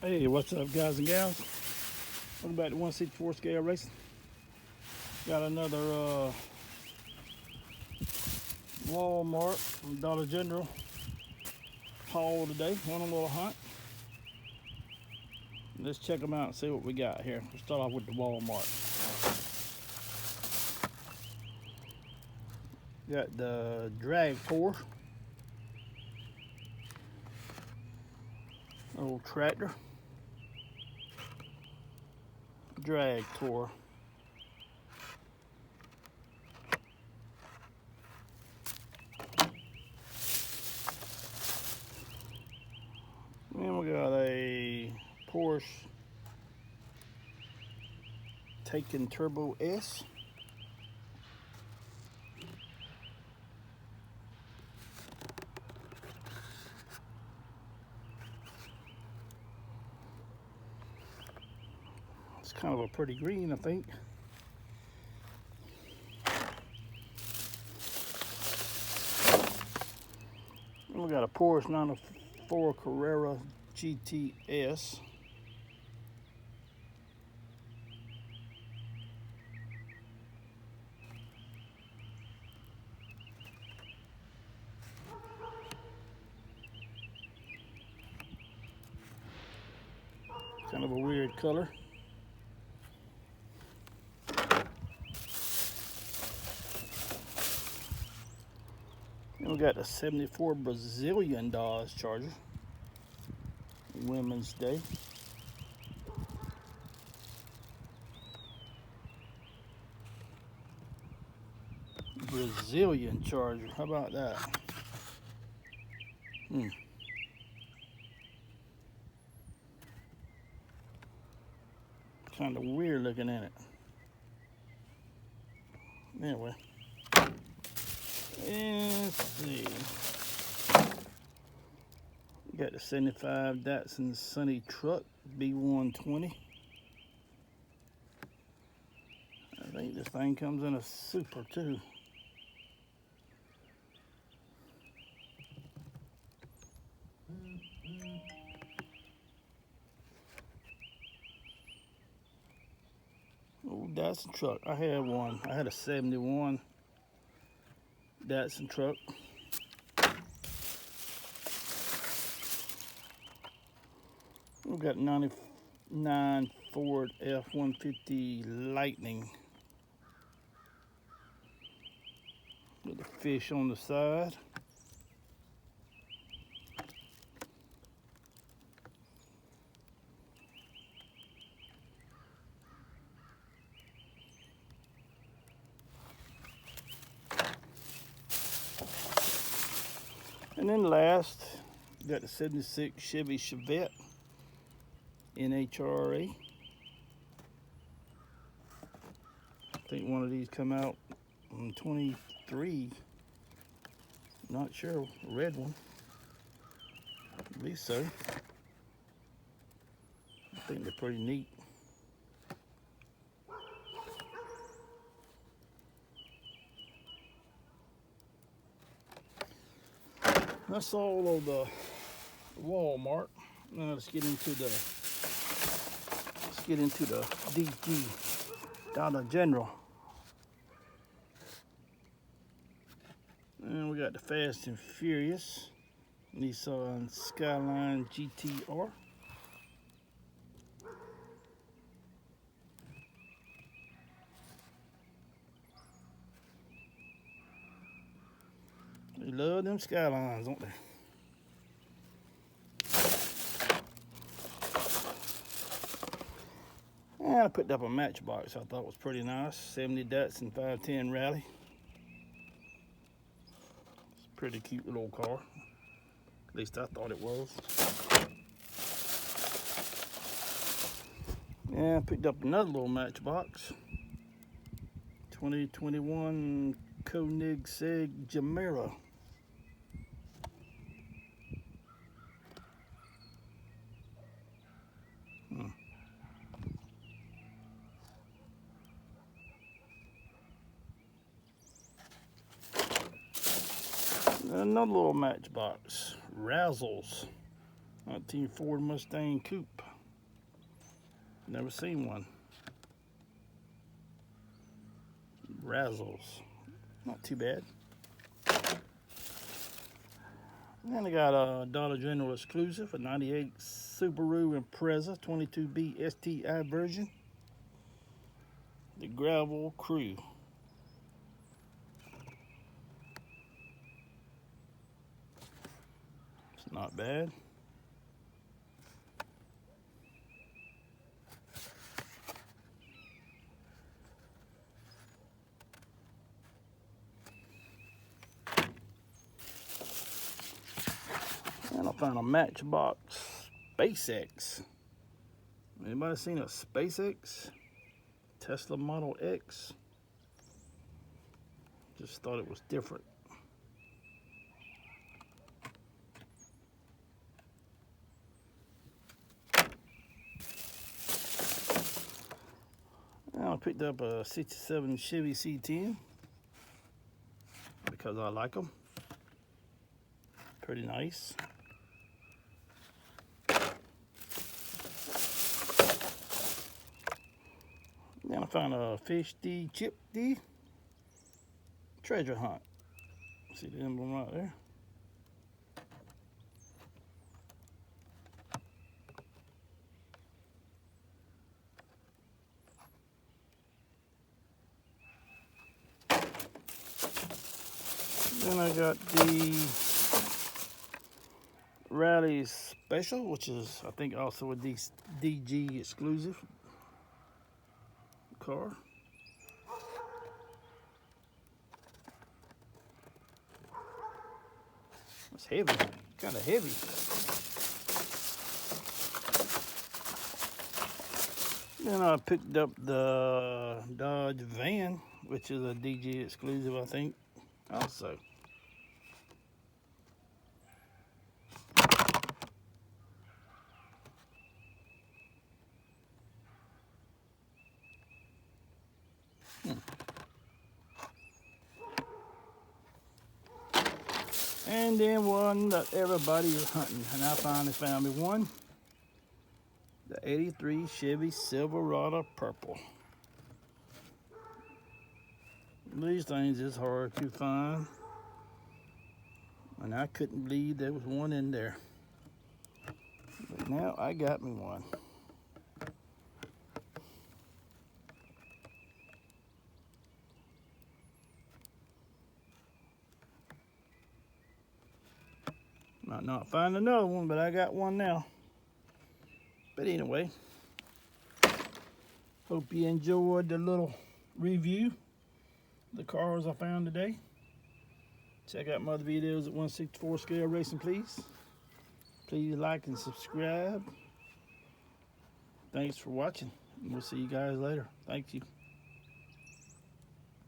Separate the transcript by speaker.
Speaker 1: Hey, what's up, guys and gals? Welcome back to 164 Scale Racing. Got another Walmart from Dollar General haul today. On a little hunt. Let's check them out and see what we got here. We'll start off with the Walmart. Got the drag tour. Old tractor. Drag tour. Then we got a Porsche Taycan Turbo S. It's kind of a pretty green, I think. And we got a Porsche 904 Carrera GTS. Kind of a weird color. And we got the 74 Brazilian Dodge Charger. Women's Day. Brazilian Charger. How about that? Kind of weird looking in it. Anyway. Let's see. We got the 75 Datsun Sunny Truck B120. I think this thing comes in a super too. Old Datsun truck. I had one. I had a 71 Datsun truck. We got 99 Ford F-150 Lightning with the fish on the side. And then last, got the 76 Chevy Chevette NHRA. I think one of these come out in 23. Not sure, a red one. At least so. I think they're pretty neat. That's all of the Walmart. Now let's get into the DG Dollar General. And we got the Fast and Furious Nissan Skyline GTR. They love them Skylines, don't they? And I picked up a Matchbox I thought was pretty nice. 70 Datsun 510 Rally. It's a pretty cute little car. At least I thought it was. And I picked up another little Matchbox. 2021 Koenigsegg Gemera. Another little Matchbox, Razzles, 19 Ford Mustang Coupe. Never seen one. Razzles. Not too bad. Then I got a Dollar General exclusive, a 98 Subaru Impreza 22B STI version. The Gravel Crew. It's not bad. And I found a Matchbox SpaceX. Anybody seen a SpaceX? Tesla Model X? Just thought it was different. I picked up a 67 Chevy C10 because I like them. Pretty nice. Then I found a Fish D, Chip D treasure hunt. See the emblem right there? Then I got the Rally Special, which is I think also a DG exclusive car. It's heavy, kind of heavy. Then I picked up the Dodge Van, which is a DG exclusive, I think, also. And then one that everybody is hunting, and I finally found me one. The 83 Chevy Silverado Purple. These things is hard to find, and I couldn't believe there was one in there. But now I got me one. Might not find another one, but I got one now. But anyway, hope you enjoyed the little review of the cars I found today. Check out my other videos at 1/64 Scale Racing, please. Please like and subscribe. Thanks for watching, and we'll see you guys later. Thank you.